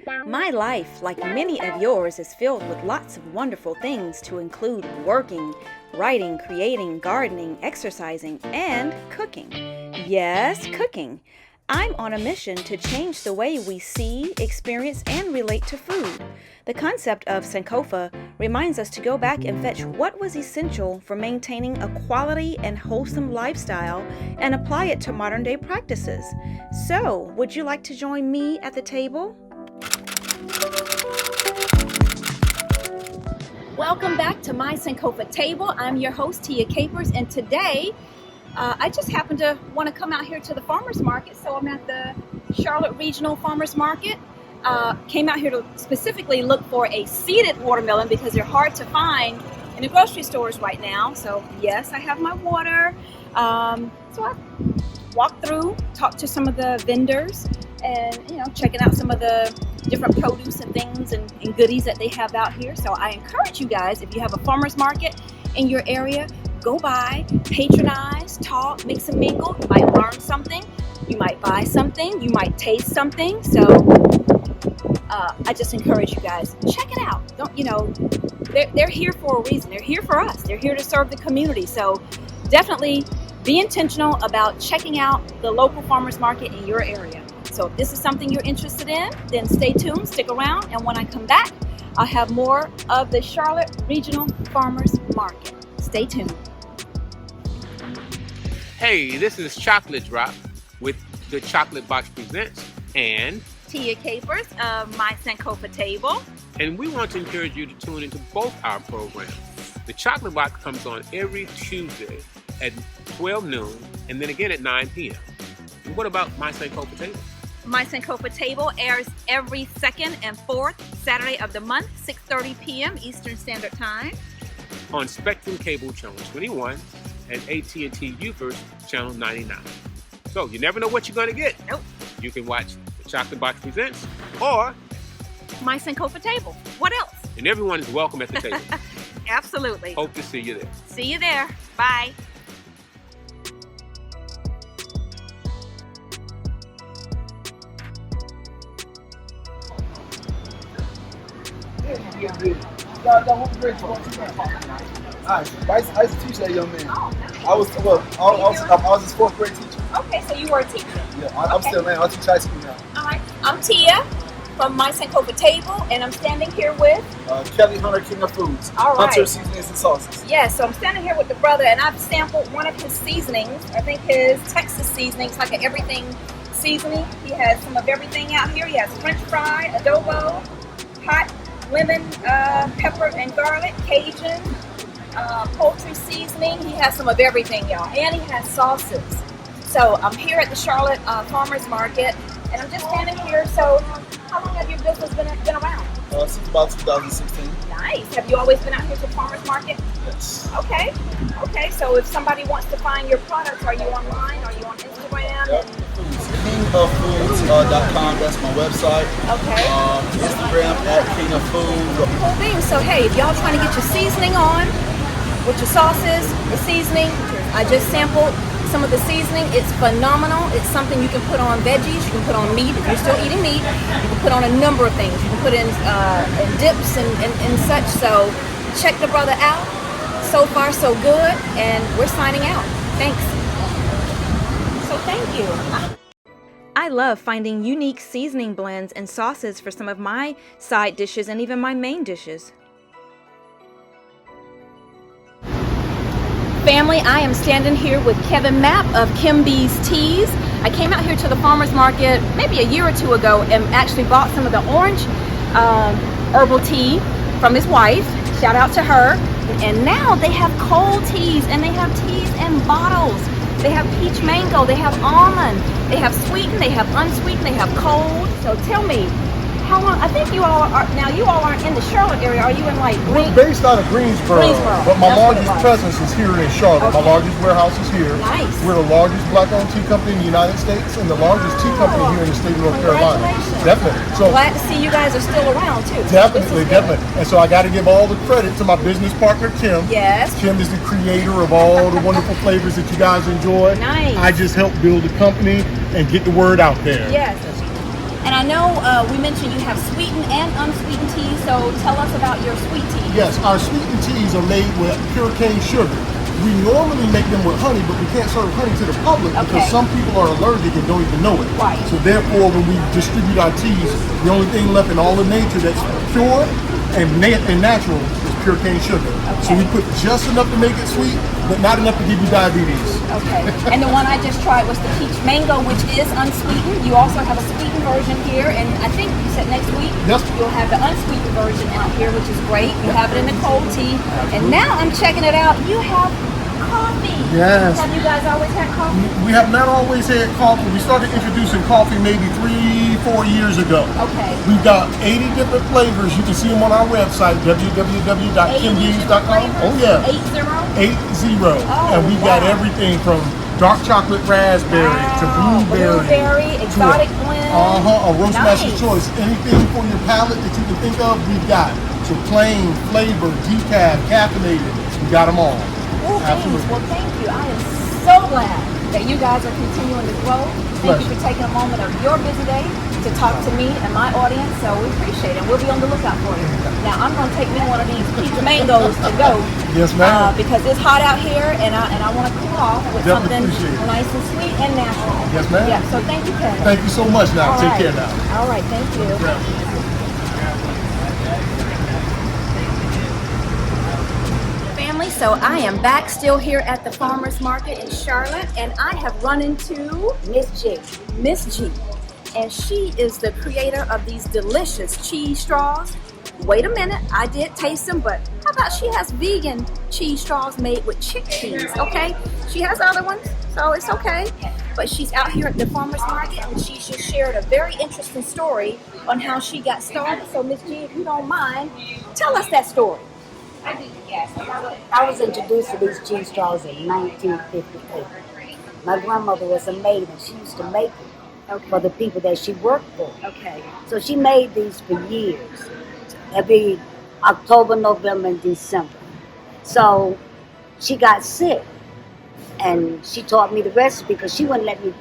My life, like many of yours, is filled with lots of wonderful things to include working, writing, creating, gardening, exercising, and cooking. Yes, cooking. I'm on a mission to change the way we see, experience, and relate to food. The concept of Sankofa reminds us to go back and fetch what was essential for maintaining a quality and wholesome lifestyle and apply it to modern day practices. So, would you like to join me at the table? Welcome back to my Sankofa table. I'm your host, Tia Capers, and today I just happened to want to come out here to the farmers market, so I'm at the Charlotte Regional Farmers Market. Came out here to specifically look for a seeded watermelon because they're hard to find in the grocery stores right now. So yes, I have my water. So I walked through, talked to some of the vendors, and checking out some of the different produce and things and goodies that they have out here. So I encourage you guys, if you have a farmers market in your area, go by, patronize, talk, mix and mingle. You might learn something, you might buy something, you might taste something. So I just encourage you guys, check it out. They're here for a reason. They're here for us. They're here to serve the community. So definitely be intentional about checking out the local farmers market in your area. So if this is something you're interested in, then stay tuned, stick around, and when I come back, I'll have more of the Charlotte Regional Farmers Market. Stay tuned. Hey, this is Chocolate Drop with the Chocolate Box Presents and Tia Capers of my Sankofa table. And we want to encourage you to tune into both our programs. The Chocolate Box comes on every Tuesday at 12 noon and then again at 9 p.m. And what about my Sankofa table? My Sankofa table airs every second and fourth Saturday of the month, 6:30 p.m. Eastern Standard Time. On Spectrum Cable Channel 21 and AT&T UVerse Channel 99. So you never know what you're going to get. Nope. You can watch the Chocolate Box Presents or my Sankofa table. What else? And everyone is welcome at the table. Absolutely. Hope to see you there. See you there. Bye. I used to teach that young man. I was his fourth grade teacher. Okay, so you were a teacher. Yeah, I'm still man. I teach high school now. All right. I'm Tia from my Sankofa table, and I'm standing here with Kelly Hunter, King of Foods. All right. Hunter Seasonings and Sauces. Yeah, so I'm standing here with the brother, and I've sampled one of his seasonings. I think his Texas seasonings, like an everything seasoning. He has some of everything out here. He has French fry, adobo, hot lemon, pepper and garlic, Cajun, poultry seasoning. He has some of everything, y'all. And he has sauces. So I'm here at the Charlotte Farmers Market, and I'm just standing here. So how long have your business been around? Since about 2016. Nice. Have you always been out here to the farmers market? Yes. Okay. So if somebody wants to find your products, are you online? Are you on Instagram? Yep. KingofFoods.com. That's my website. Okay. Instagram at King of Foods. Cool thing. So hey, if y'all trying to get your seasoning on with your sauces, the seasoning, I just sampled some of the seasoning. It's phenomenal. It's something you can put on veggies. You can put on meat if you're still eating meat. You can put on a number of things. You can put in dips and such. So check the brother out. So far, so good. And we're signing out. Thanks. So thank you. I love finding unique seasoning blends and sauces for some of my side dishes and even my main dishes. Family, I am standing here with Kevin Mapp of Kim B's Teas. I came out here to the farmers market maybe a year or two ago and actually bought some of the orange herbal tea from his wife. Shout out to her. And now they have cold teas, and they have teas in bottles. They have peach mango, they have almond, they have sweetened, they have unsweetened, they have cold. So tell me, how long? I think you all aren't in the Charlotte area. Are you in like We're based out of Greensboro, but my largest presence is here in Charlotte. Okay. My largest warehouse is here. Nice. We're the largest black-owned tea company in the United States and the largest tea company here in the state of North Carolina. Congratulations. Definitely. So Glad to see you guys are still around too. definitely. And so I got to give all the credit to my business partner, Kim. Yes. Kim is the creator of all the wonderful flavors that you guys enjoy. Nice. I just help build the company and get the word out there. Yes. And I know we mentioned you have sweetened and unsweetened tea, so tell us about your sweet tea. Yes, our sweetened teas are made with pure cane sugar. We normally make them with honey, but we can't serve honey to the public because some people are allergic and don't even know it. Right. So therefore, when we distribute our teas, the only thing left in all of nature that's pure and natural is pure cane sugar. So we put just enough to make it sweet, but not enough to give you diabetes. Okay. And the one I just tried was the peach mango, which is unsweetened. You also have a sweetened version here, and I think you said next week you'll have the unsweetened version out here, which is great. You have it in the cold tea. And now I'm checking it out. You have coffee. Yes. Have you guys always had coffee? We have not always had coffee. We started introducing coffee maybe 3-4 years ago. Okay. We've got 80 different flavors. You can see them on our website, www.kimbees.com. Oh yeah. 80? 80. And we've got everything from dark chocolate raspberry to blueberry, exotic blend. A roastmaster's choice. Anything for your palate that you can think of, we've got. So plain, flavor, decaf, caffeinated, we got them all. Absolutely. Well, thank you. I am so glad that you guys are continuing to grow. Thank you for taking a moment of your busy day to talk to me and my audience. So we appreciate it. We'll be on the lookout for you. Now I'm going to take me one of these peach mangoes to go. Yes, ma'am. Because it's hot out here, and I want to cool off with something nice and sweet and natural. Yes, ma'am. Yeah. So thank you, Ken. Thank you so much. Now, take care now. All right. Thank you. So I am back still here at the farmers market in Charlotte, and I have run into Miss G. And she is the creator of these delicious cheese straws. Wait a minute, I did taste them, but how about she has vegan cheese straws made with chickpeas, okay? She has other ones, so it's okay. But she's out here at the farmers market, and she just shared a very interesting story on how she got started. So Miss G, if you don't mind, tell us that story. I was introduced to these cheese straws in 1958. My grandmother was a maid, and she used to make them for the people that she worked for. Okay. So she made these for years, every October, November, and December. So she got sick, and she taught me the recipe because she wouldn't let me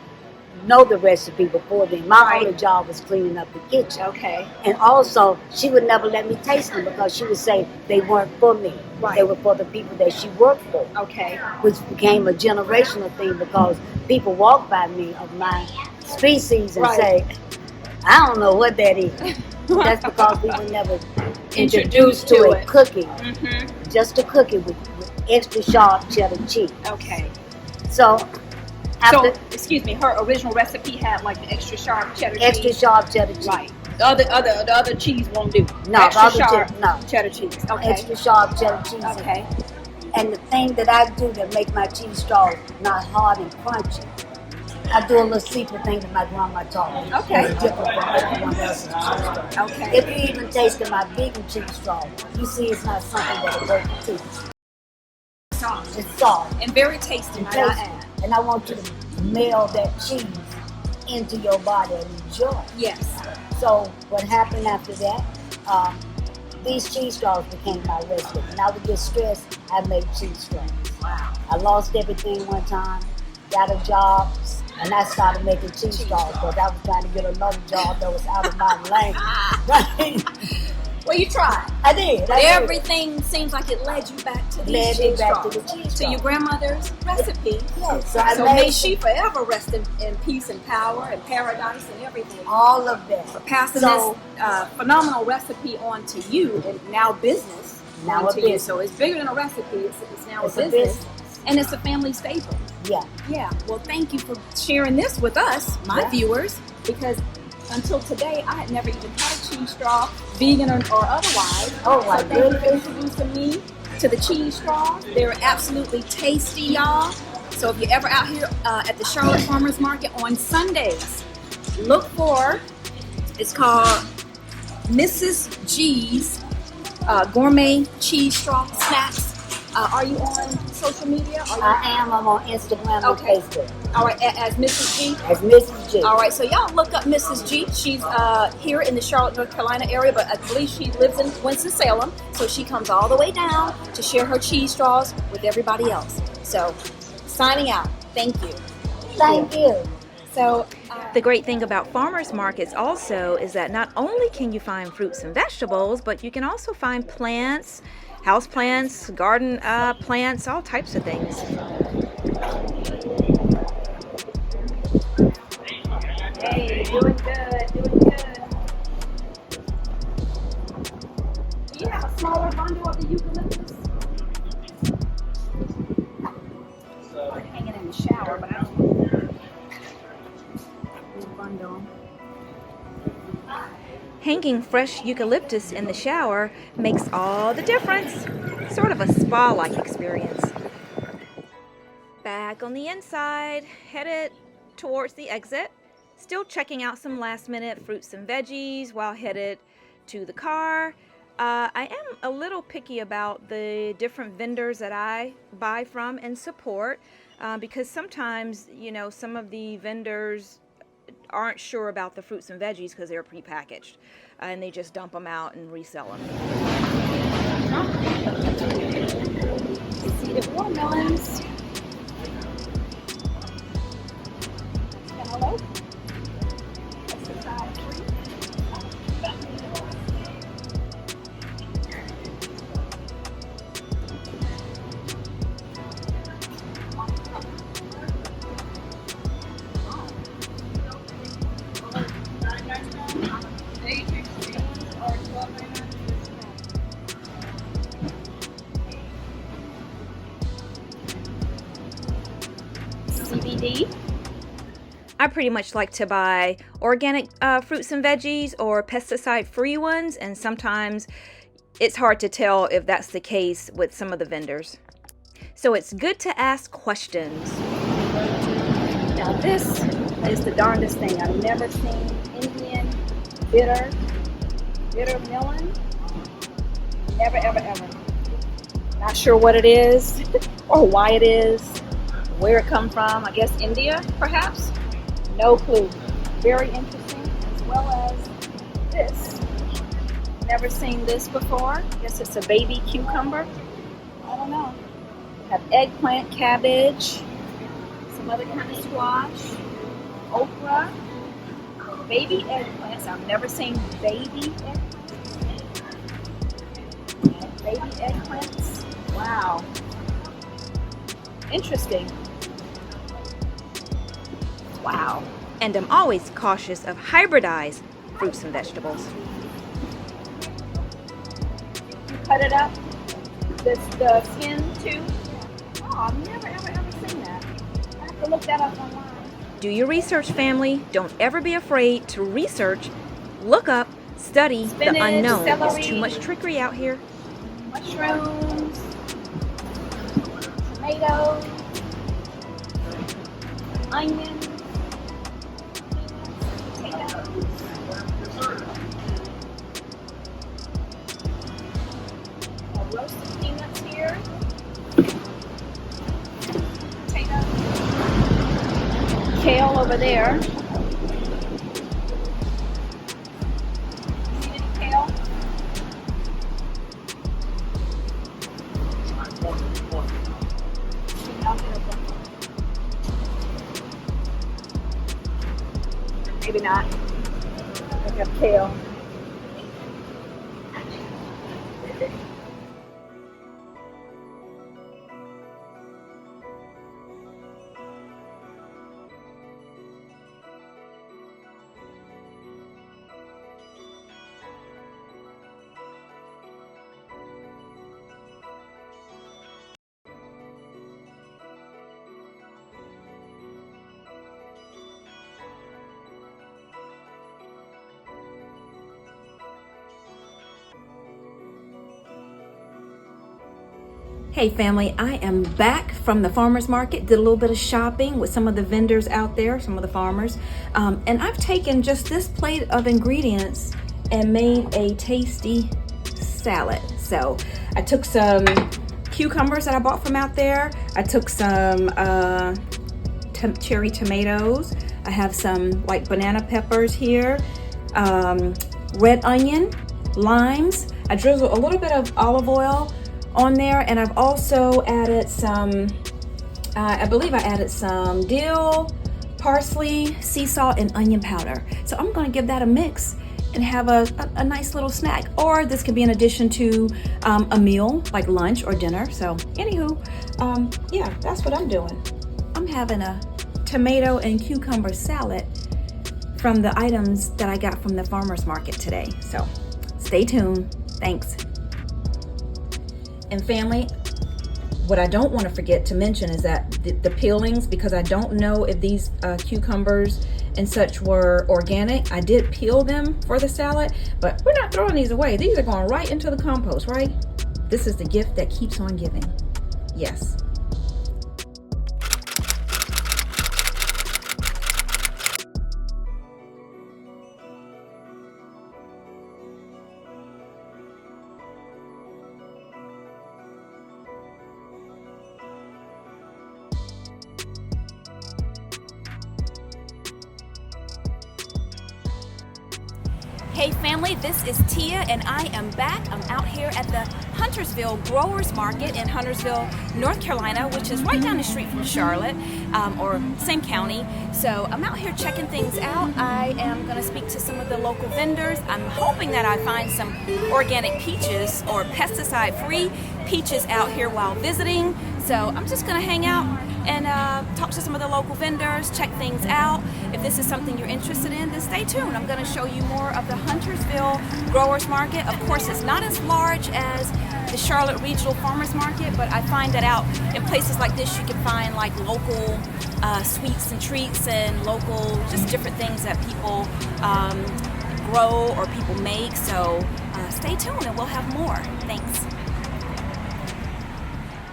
know the recipe before then. My only job was cleaning up the kitchen. Okay. And also, she would never let me taste them because she would say they weren't for me. They were for the people that she worked for. Okay. Which became a generational thing because people walk by me of my species and say, I don't know what that is. That's because we were never introduced to a cookie. Just a cookie with extra sharp cheddar cheese. Okay. So, excuse me, her original recipe had like the extra sharp cheddar cheese. Extra sharp cheddar cheese. Right. The other cheese won't do. No, extra sharp cheddar cheese. Okay. Extra sharp cheddar cheese. Okay. And the thing that I do that make my cheese straws not hard and crunchy, I do a little secret thing that my grandma taught me. Okay. It's different from everyone else's cheese straw. Okay. If you even tasted my vegan cheese straw, you see it's not something that'll break your teeth. Soft. It's soft. And very tasty, might I add. And I want you to meld that cheese into your body and enjoy it. Yes. So what happened after that, these cheese straws became my recipe. When I would get stressed, I made cheese straws. Wow. I lost everything one time, got a job, and I started making cheese straws because I was trying to get another job that was out of my lane. Right? Well, you tried. I did. Everything seems like it led you back to these cheese straws. To your grandmother's recipe. Yes. So may she forever rest in peace and power and paradise and everything. All of that. For passing this phenomenal recipe on to you and now business. Now to you. So it's bigger than a recipe. It's now a business. And it's a family staple. Yeah. Yeah. Well, thank you for sharing this with us, my viewers, because until today, I had never even had a cheese straw, vegan or otherwise. Oh, my so thank you for introducing me to the cheese straws. They're absolutely tasty, y'all. So if you're ever out here at the Charlotte Farmers Market on Sundays, look for, it's called Mrs. G's Gourmet Cheese Straw Snacks. Are you on social media? I am. I'm on Instagram and Facebook. All right, as Mrs. G? As Mrs. G. All right, so y'all look up Mrs. G. She's here in the Charlotte, North Carolina area, but I believe she lives in Winston-Salem. So she comes all the way down to share her cheese straws with everybody else. So, signing out. Thank you. Thank you. So The great thing about farmers markets also is that not only can you find fruits and vegetables, but you can also find plants, house plants, garden plants, all types of things. hey, doing good, doing good. Do you have a smaller bundle of the eucalyptus? Hanging in the shower, but I don't know. Bundle. Hanging fresh eucalyptus in the shower makes all the difference. Sort of a spa-like experience. Back on the inside, headed towards the exit. Still checking out some last-minute fruits and veggies while headed to the car. I am a little picky about the different vendors that I buy from and support because sometimes, you know, some of the vendors aren't sure about the fruits and veggies because they're prepackaged and they just dump them out and resell them. Seeded watermelons. Cantaloupe. Pesticide-free. CBD. I pretty much like to buy organic fruits and veggies or pesticide-free ones, and sometimes it's hard to tell if that's the case with some of the vendors. So it's good to ask questions. Now this is the darndest thing. I've never seen Indian bitter melon. Never, ever, ever. Not sure what it is or why it is, where it come from. I guess India, perhaps? No clue. Very interesting, as well as this. Never seen this before. I guess it's a baby cucumber. I don't know. Have eggplant, cabbage, some other kind of squash, okra, baby eggplants. I've never seen baby eggplants. Baby eggplants. Wow. Interesting. Wow. And I'm always cautious of hybridized fruits and vegetables. Cut it up. The skin too. Oh, I've never ever seen that. I have to look that up online. Do your research, family. Don't ever be afraid to research, look up, study Spinach, the unknown. celery. There's too much trickery out here. Mushrooms, tomatoes, onions, potatoes. Roasted peanuts here. Potatoes. Kale over there. See any kale? Maybe not. I have kale. Hey family, I am back from the farmer's market, did a little bit of shopping with some of the vendors out there, some of the farmers, and I've taken just this plate of ingredients and made a tasty salad. So I took some cucumbers that I bought from out there, I took some cherry tomatoes, I have some like banana peppers here, red onion, limes, I drizzled a little bit of olive oil on there, and I've also added some, I believe I added some dill, parsley, sea salt, and onion powder. So I'm gonna give that a mix and have a nice little snack. Or this could be in addition to a meal, like lunch or dinner. So anywho, yeah, that's what I'm doing. I'm having a tomato and cucumber salad from the items that I got from the farmer's market today. So stay tuned. Thanks. And family, what I don't want to forget to mention is that the peelings, because I don't know if these cucumbers and such were organic. I did peel them for the salad, but we're not throwing these away. These are going right into the compost, right? This is the gift that keeps on giving. Yes. Hey family, this is Tia and I am back. I'm out here at the Huntersville Growers Market in Huntersville, North Carolina, which is right down the street from Charlotte, or same county. So I'm out here checking things out. I am going to speak to some of the local vendors. I'm hoping that I find some organic peaches or pesticide-free peaches out here while visiting. So I'm just going to hang out and talk to some of the local vendors, check things out. If this is something you're interested in, then stay tuned. I'm going to show you more of the Huntersville Growers Market. Of course, it's not as large as the Charlotte Regional Farmers Market, but I find that out in places like this, you can find like local sweets and treats and local, just different things that people grow or people make. So stay tuned and we'll have more. Thanks.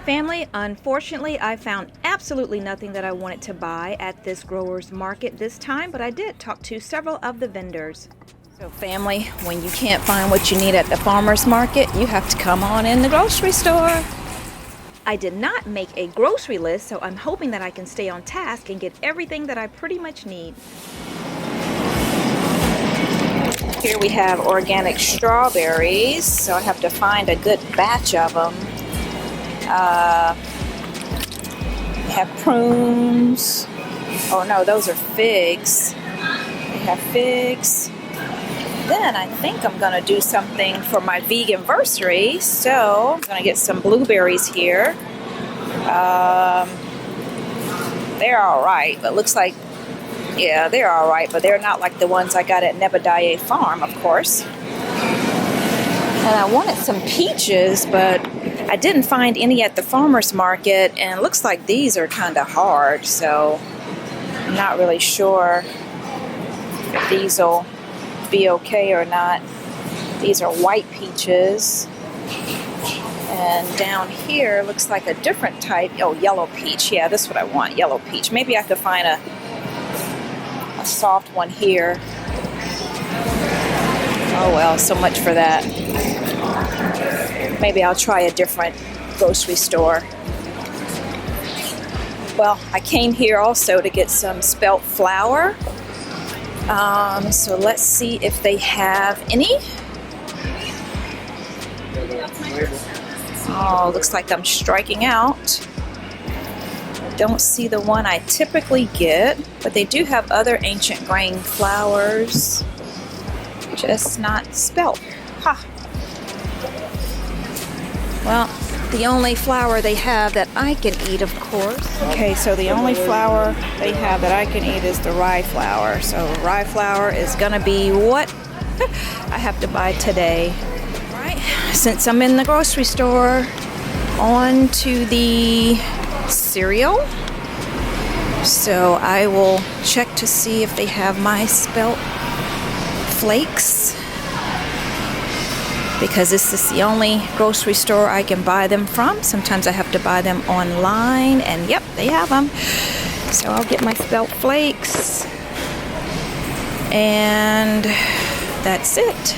Family, unfortunately, I found absolutely nothing that I wanted to buy at this growers market this time, but I did talk to several of the vendors. So family, when you can't find what you need at the farmer's market, you have to come on in the grocery store. I did not make a grocery list, so I'm hoping that I can stay on task and get everything that I pretty much need. Here we have organic strawberries, so I have to find a good batch of them. Have prunes. Oh no, those are figs. We have figs. Then I think I'm gonna do something for my veganversary. So I'm gonna get some blueberries here. They're all right, but looks like, yeah, they're all right, but they're not like the ones I got at Nebadiah Farm, of course. And I wanted some peaches, but I didn't find any at the farmer's market, and it looks like these are kind of hard, so I'm not really sure if these will be okay or not. These are white peaches. And down here looks like a different type. Oh, yellow peach. Yeah, that's what I want, yellow peach. Maybe I could find a soft one here. Oh well, so much for that. Maybe I'll try a different grocery store. Well, I came here also to get some spelt flour. So let's see if they have any. Oh, looks like I'm striking out. Don't see the one I typically get, but they do have other ancient grain flours. Just not spelt. Ha! Well, the only flour they have that I can eat, of course. Okay, so the only flour they have that I can eat is the rye flour. So rye flour is gonna be what I have to buy today. All right, since I'm in the grocery store, on to the cereal. So I will check to see if they have my spelt flakes, because this is the only grocery store I can buy them from. Sometimes I have to buy them online, and yep, they have them. So I'll get my spelt flakes, and that's it.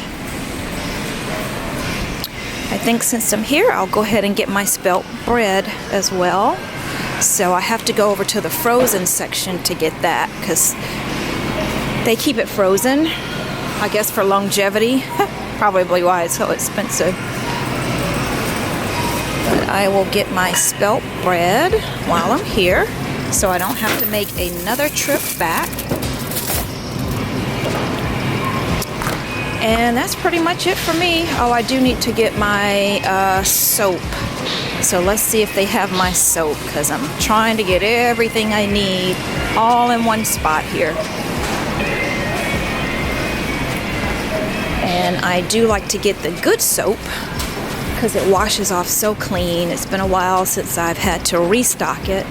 I think since I'm here, I'll go ahead and get my spelt bread as well. So I have to go over to the frozen section to get that, because they keep it frozen, I guess for longevity. Probably why it's so expensive. But I will get my spelt bread while I'm here. so I don't have to make another trip back. And that's pretty much it for me. Oh, I do need to get my soap. So let's see if they have my soap, because I'm trying to get everything I need all in one spot here. And I do like to get the good soap because it washes off so clean. It's been a while since I've had to restock it.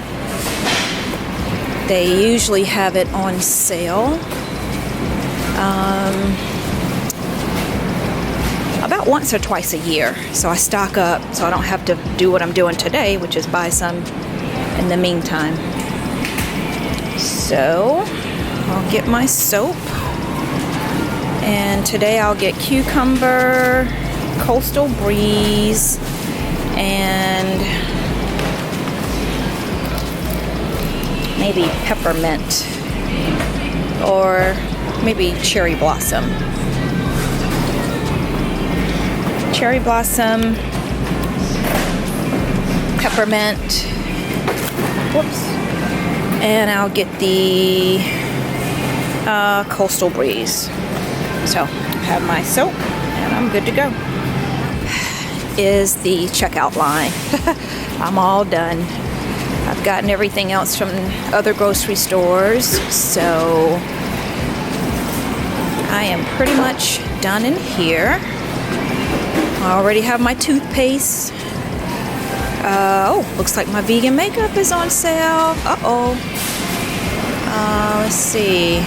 They usually have it on sale. About once or twice a year. So I stock up so I don't have to do what I'm doing today, which is buy some in the meantime. So I'll get my soap. And today I'll get cucumber, coastal breeze, and maybe peppermint, or maybe cherry blossom. Cherry blossom, peppermint, whoops, and I'll get the coastal breeze. So I have my soap and I'm good to go. Is the checkout line. I'm all done. I've gotten everything else from other grocery stores, so I am pretty much done in here. I already have my toothpaste. Oh, looks like my vegan makeup is on sale. Uh-oh. Let's see.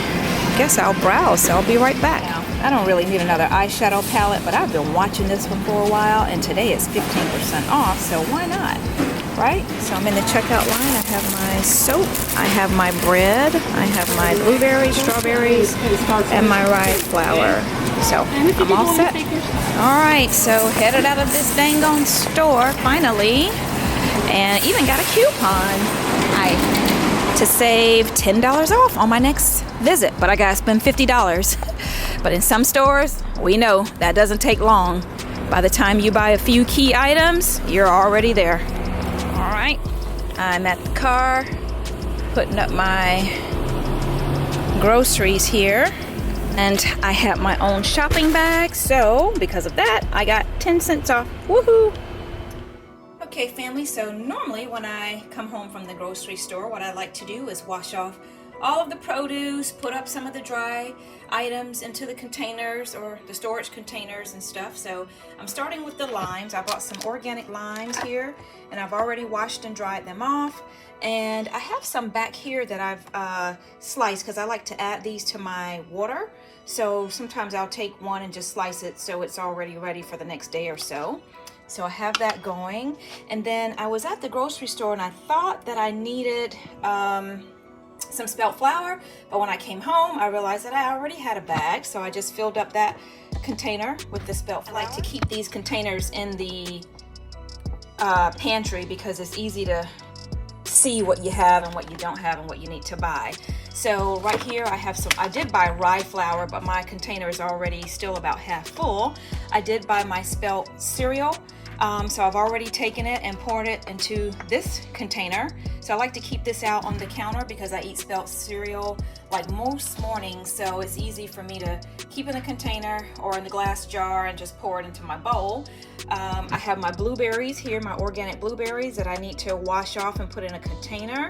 Guess I'll browse, so I'll be right back. I don't really need another eyeshadow palette, but I've been watching this one for a while, and today it's 15% off, so why not, right? So I'm in the checkout line. I have my soap, I have my bread, I have my blueberries, strawberries, and my rye flour. So I'm all set. All right, so headed out of this dang on store finally, and even got a coupon to save $10 off on my next visit, but I gotta spend $50. But in some stores, we know that doesn't take long. By the time you buy a few key items, you're already there. All right, I'm at the car, putting up my groceries here. And I have my own shopping bag, so because of that, I got 10 cents off. Woohoo! Okay, family, so normally when I come home from the grocery store, what I like to do is wash off all of the produce, put up some of the dry items into the containers or the storage containers and stuff. So I'm starting with the limes. I bought some organic limes here, and I've already washed and dried them off. And I have some back here that I've sliced because I like to add these to my water. So sometimes I'll take one and just slice it so it's already ready for the next day or so. So I have that going. And then I was at the grocery store and I thought that I needed some spelt flour, but when I came home I realized that I already had a bag, so I just filled up that container with the spelt flour. I like to keep these containers in the pantry because it's easy to see what you have and what you don't have and what you need to buy. So right here I have some, I did buy rye flour, but my container is already still about half full. I did buy my spelt cereal. So I've already taken it and poured it into this container. So I like to keep this out on the counter because I eat spelt cereal like most mornings, so it's easy for me to keep in a container or in the glass jar and just pour it into my bowl. I have my blueberries here, my organic blueberries that I need to wash off and put in a container.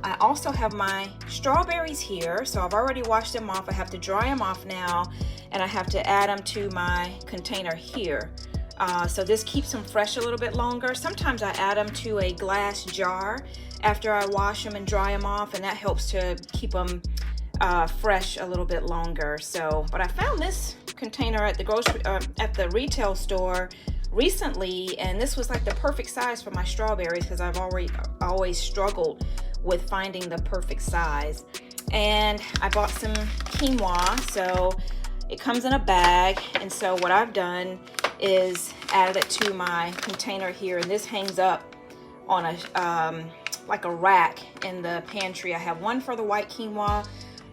I also have my strawberries here, so I've already washed them off. I have to dry them off now, and I have to add them to my container here. So this keeps them fresh a little bit longer. Sometimes I add them to a glass jar after I wash them and dry them off, and that helps to keep them fresh a little bit longer. So, but I found this container at the retail store recently, and this was like the perfect size for my strawberries because I've always struggled with finding the perfect size. And I bought some quinoa, so it comes in a bag, and so what I've done is added it to my container here, and this hangs up on a like a rack in the pantry. I have one for the white quinoa,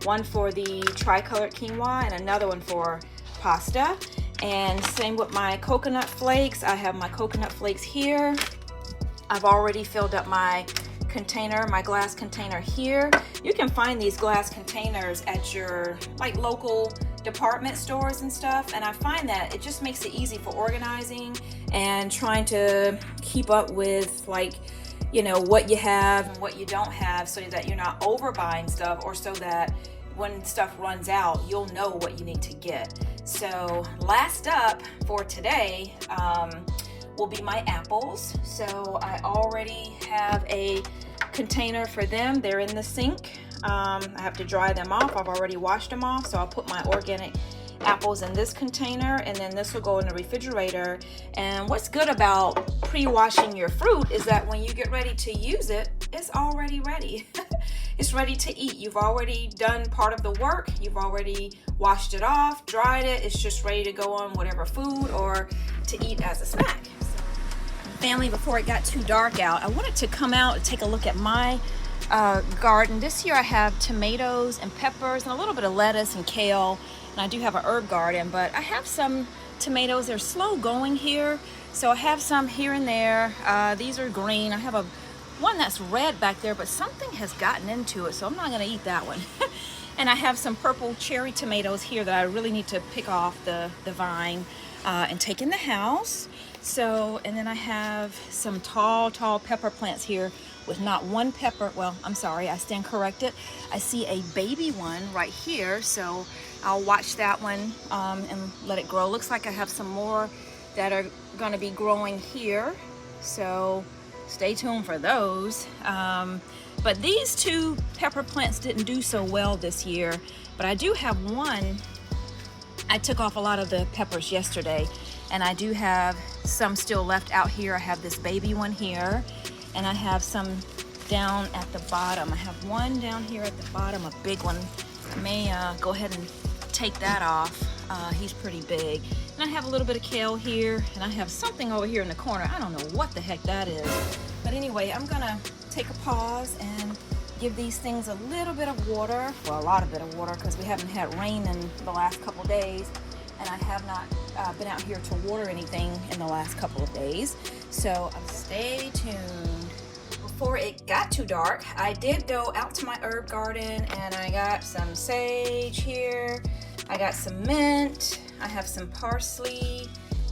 one for the tricolored quinoa, and another one for pasta. And same with my coconut flakes. I have my coconut flakes here. I've already filled up my container, my glass container here. You can find these glass containers at your like local department stores and stuff, and I find that it just makes it easy for organizing and trying to keep up with, like, you know, what you have and what you don't have, so that you're not overbuying stuff, or so that when stuff runs out, you'll know what you need to get. So last up for today will be my apples. So I already have a container for them. They're in the sink. I have to dry them off. I've already washed them off, so I'll put my organic apples in this container, and then this will go in the refrigerator. And what's good about pre-washing your fruit is that when you get ready to use it, it's already ready. It's ready to eat. You've already done part of the work. You've already washed it off, dried it. It's just ready to go on whatever food or to eat as a snack. Family, before it got too dark out, I wanted to come out and take a look at my garden. This year I have tomatoes and peppers and a little bit of lettuce and kale, and I do have an herb garden, but I have some tomatoes. They're slow going here, so I have some here and there. These are green. I have one that's red back there, but something has gotten into it, so I'm not going to eat that one. And I have some purple cherry tomatoes here that I really need to pick off the vine and take in the house. So, and then I have some tall pepper plants here with not one pepper. Well, I'm sorry, I stand corrected. I see a baby one right here, so I'll watch that one and let it grow. Looks like I have some more that are going to be growing here, so stay tuned for those. But these two pepper plants didn't do so well this year, but I do have one. I took off a lot of the peppers yesterday, and I do have some still left out here. I have this baby one here, and I have some down at the bottom. I have one down here at the bottom, a big one. I may go ahead and take that off. He's pretty big. And I have a little bit of kale here, and I have something over here in the corner. I don't know what the heck that is. But anyway, I'm gonna take a pause and give these things a little bit of water, well, a lot of bit of water, because we haven't had rain in the last couple of days, and I have not been out here to water anything in the last couple of days. So stay tuned. Before it got too dark, I did go out to my herb garden, and I got some sage here, I got some mint, I have some parsley,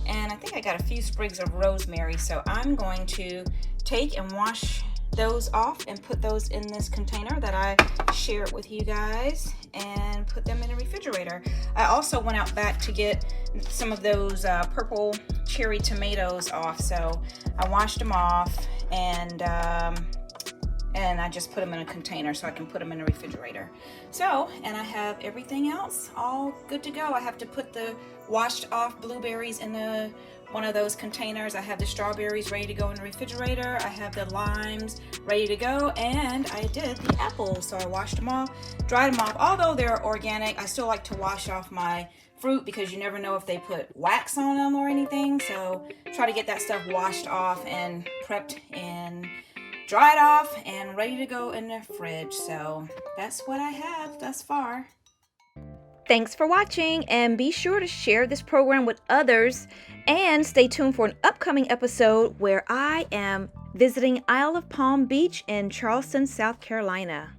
and I think I got a few sprigs of rosemary. So I'm going to take and wash those off and put those in this container that I shared with you guys, and put them in the refrigerator. I also went out back to get some of those purple cherry tomatoes off, so I washed them off, and I just put them in a container so I can put them in the refrigerator. So, and I have everything else all good to go. I have to put the washed off blueberries in one of those containers. I have the strawberries ready to go in the refrigerator. I have the limes ready to go, and I did the apples. So I washed them off, dried them off. Although they're organic, I still like to wash off my fruit because you never know if they put wax on them or anything. So try to get that stuff washed off and prepped and dried off and ready to go in the fridge. So that's what I have thus far. Thanks for watching, and be sure to share this program with others, and stay tuned for an upcoming episode where I am visiting Isle of Palm Beach in Charleston, South Carolina.